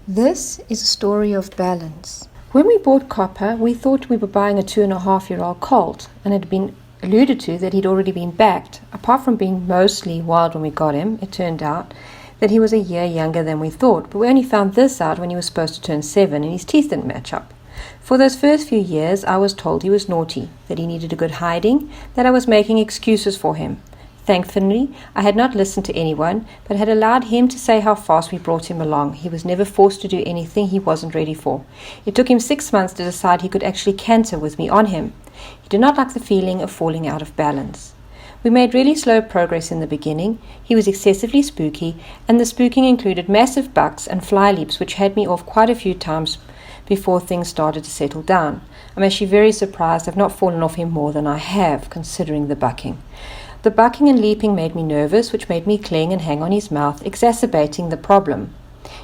This is a story of balance. When we bought Copper, we thought we were buying a 2.5-year-old colt, and it had been alluded to that he'd already been backed. Apart from being mostly wild when we got him, it turned out that he was a year younger than we thought, but we only found this out when he was supposed to turn 7 and his teeth didn't match up. For those first few years, I was told he was naughty, that he needed a good hiding, that I was making excuses for him. Thankfully, I had not listened to anyone, but had allowed him to say how fast we brought him along. He was never forced to do anything he wasn't ready for. It took him 6 months to decide he could actually canter with me on him. He did not like the feeling of falling out of balance. We made really slow progress in the beginning. He was excessively spooky, and the spooking included massive bucks and fly leaps, which had me off quite a few times before things started to settle down. I'm actually very surprised I've not fallen off him more than I have, considering the bucking. The bucking and leaping made me nervous, which made me cling and hang on his mouth, exacerbating the problem.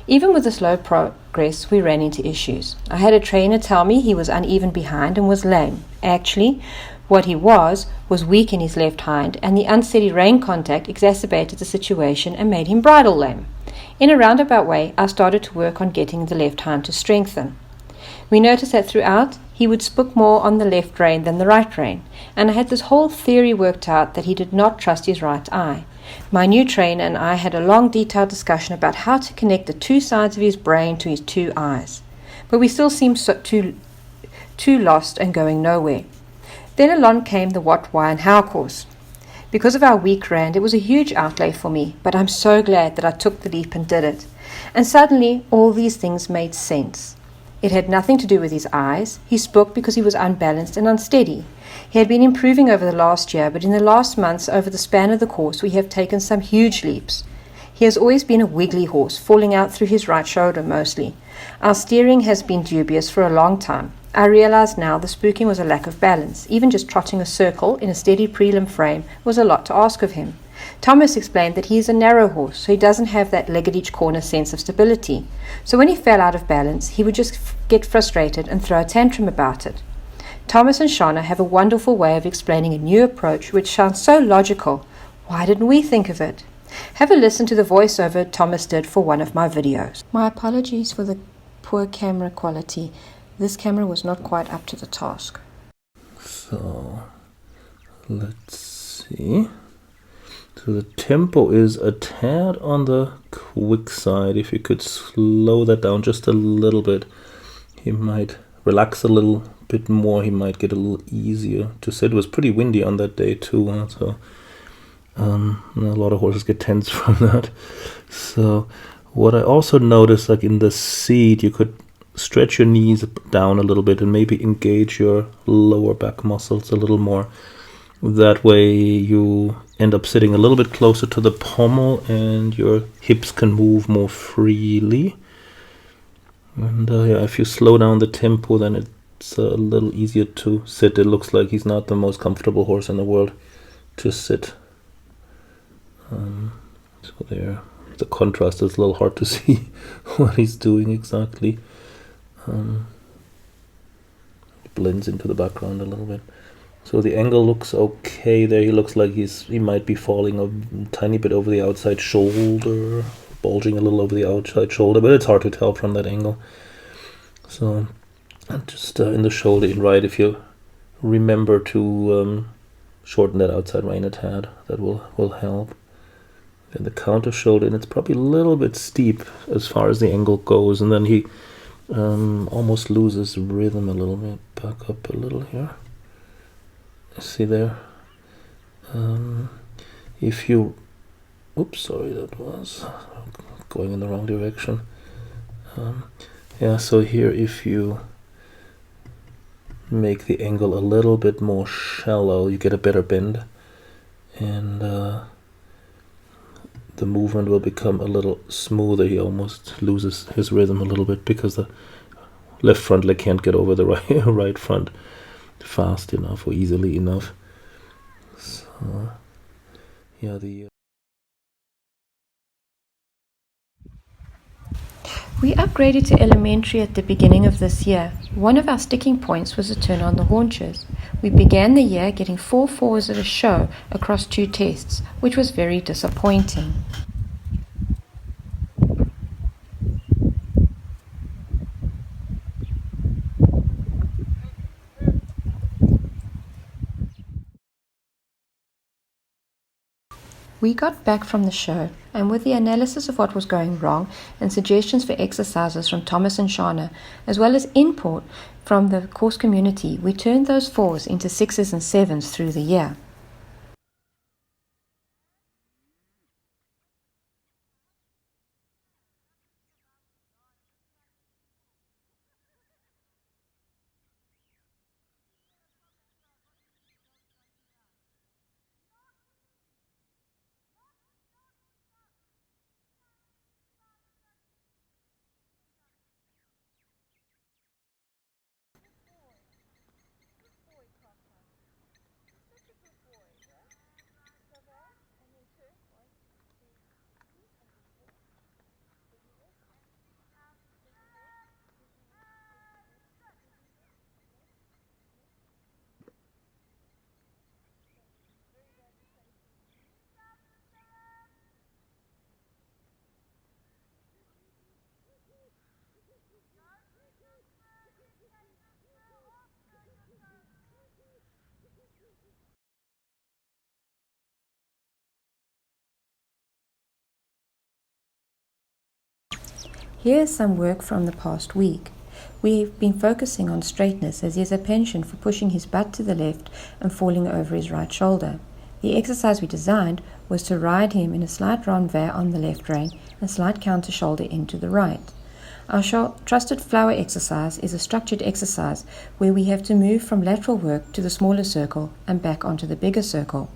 Even with the slow progress, we ran into issues. I had a trainer tell me he was uneven behind and was lame. Actually, what he was weak in his left hind, and the unsteady rein contact exacerbated the situation and made him bridle lame. In a roundabout way, I started to work on getting the left hind to strengthen. We noticed that throughout, he would spook more on the left rein than the right rein, and I had this whole theory worked out that he did not trust his right eye. My new trainer and I had a long, detailed discussion about how to connect the two sides of his brain to his two eyes, but we still seemed too lost and going nowhere. Then along came the what, why, and how course. Because of our weak rand, it was a huge outlay for me, but I'm so glad that I took the leap and did it. And suddenly, all these things made sense. It had nothing to do with his eyes. He spoke because he was unbalanced and unsteady. He had been improving over the last year, but in the last months, over the span of the course, we have taken some huge leaps. He has always been a wiggly horse, falling out through his right shoulder mostly. Our steering has been dubious for a long time. I realize now the spooking was a lack of balance. Even just trotting a circle in a steady prelim frame was a lot to ask of him. Thomas explained that he is a narrow horse, so he doesn't have that leg at each corner sense of stability. So when he fell out of balance, he would just get frustrated and throw a tantrum about it. Thomas and Shauna have a wonderful way of explaining a new approach which sounds so logical. Why didn't we think of it? Have a listen to the voiceover Thomas did for one of my videos. My apologies for the poor camera quality. This camera was not quite up to the task. So, let's see. So the tempo is a tad on the quick side. If you could slow that down just a little bit, he might relax a little bit more. He might get a little easier to sit. It was pretty windy on that day too, so a lot of horses get tense from that. So what I also noticed, like in the seat, you could stretch your knees down a little bit and maybe engage your lower back muscles a little more. That way you end up sitting a little bit closer to the pommel and your hips can move more freely. And if you slow down the tempo, then it's a little easier to sit. It looks like he's not the most comfortable horse in the world to sit. So there, the contrast is a little hard to see what he's doing exactly. It blends into the background a little bit. So the angle looks okay there. He looks like he might be falling a tiny bit over the outside shoulder, bulging a little over the outside shoulder, but it's hard to tell from that angle. So just in the shoulder in right, if you remember to shorten that outside rein a tad, that will help. And the counter shoulder, and it's probably a little bit steep as far as the angle goes, and then he almost loses rhythm a little bit. Back up a little here. See there? If you... Oops, sorry, that was going in the wrong direction. So here, if you make the angle a little bit more shallow, you get a better bend, and the movement will become a little smoother. He almost loses his rhythm a little bit because the left front leg can't get over the right front fast enough or easily enough. So We upgraded to elementary at the beginning of this year. One of our sticking points was to turn on the haunches. We began the year getting 4 4s at a show across 2 tests, which was very disappointing. We got back from the show, and with the analysis of what was going wrong and suggestions for exercises from Thomas and Shana, as well as input from the course community, we turned those 4s into 6s and 7s through the year. Here is some work from the past week. We've been focusing on straightness as he has a penchant for pushing his butt to the left and falling over his right shoulder. The exercise we designed was to ride him in a slight renvers on the left rein and slight counter shoulder into the right. Our trusted flower exercise is a structured exercise where we have to move from lateral work to the smaller circle and back onto the bigger circle.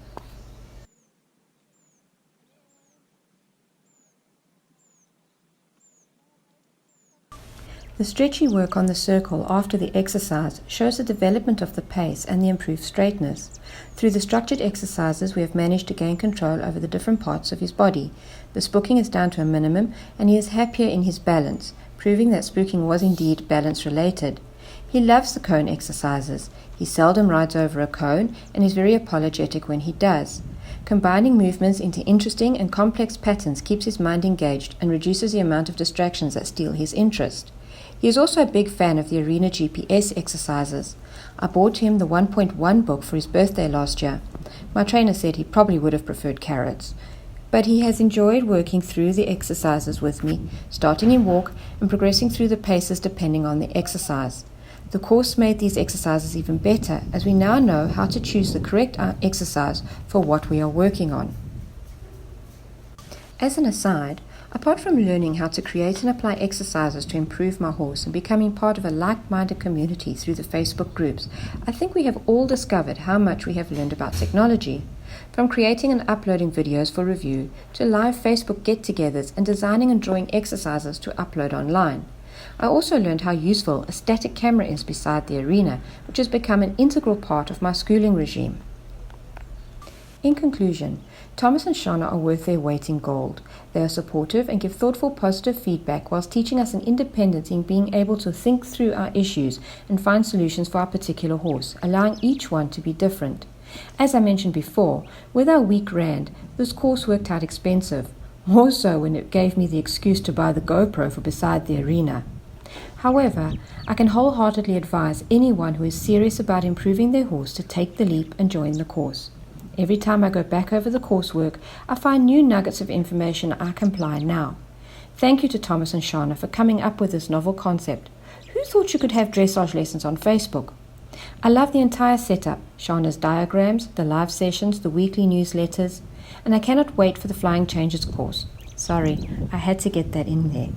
The stretchy work on the circle after the exercise shows the development of the pace and the improved straightness. Through the structured exercises, we have managed to gain control over the different parts of his body. The spooking is down to a minimum, and he is happier in his balance, proving that spooking was indeed balance-related. He loves the cone exercises. He seldom rides over a cone and is very apologetic when he does. Combining movements into interesting and complex patterns keeps his mind engaged and reduces the amount of distractions that steal his interest. He is also a big fan of the Arena GPS exercises. I bought him the 1.1 book for his birthday last year. My trainer said he probably would have preferred carrots. But he has enjoyed working through the exercises with me, starting in walk and progressing through the paces depending on the exercise. The course made these exercises even better as we now know how to choose the correct exercise for what we are working on. As an aside, apart from learning how to create and apply exercises to improve my horse and becoming part of a like-minded community through the Facebook groups, I think we have all discovered how much we have learned about technology. From creating and uploading videos for review to live Facebook get-togethers and designing and drawing exercises to upload online. I also learned how useful a static camera is beside the arena, which has become an integral part of my schooling regime. In conclusion, Thomas and Shana are worth their weight in gold. They are supportive and give thoughtful, positive feedback whilst teaching us an independence in being able to think through our issues and find solutions for our particular horse, allowing each one to be different. As I mentioned before, with our weak rand, this course worked out expensive, more so when it gave me the excuse to buy the GoPro for beside the arena. However, I can wholeheartedly advise anyone who is serious about improving their horse to take the leap and join the course. Every time I go back over the coursework, I find new nuggets of information I can apply now. Thank you to Thomas and Shana for coming up with this novel concept. Who thought you could have dressage lessons on Facebook? I love the entire setup, Shana's diagrams, the live sessions, the weekly newsletters, and I cannot wait for the Flying Changes course. Sorry, I had to get that in there.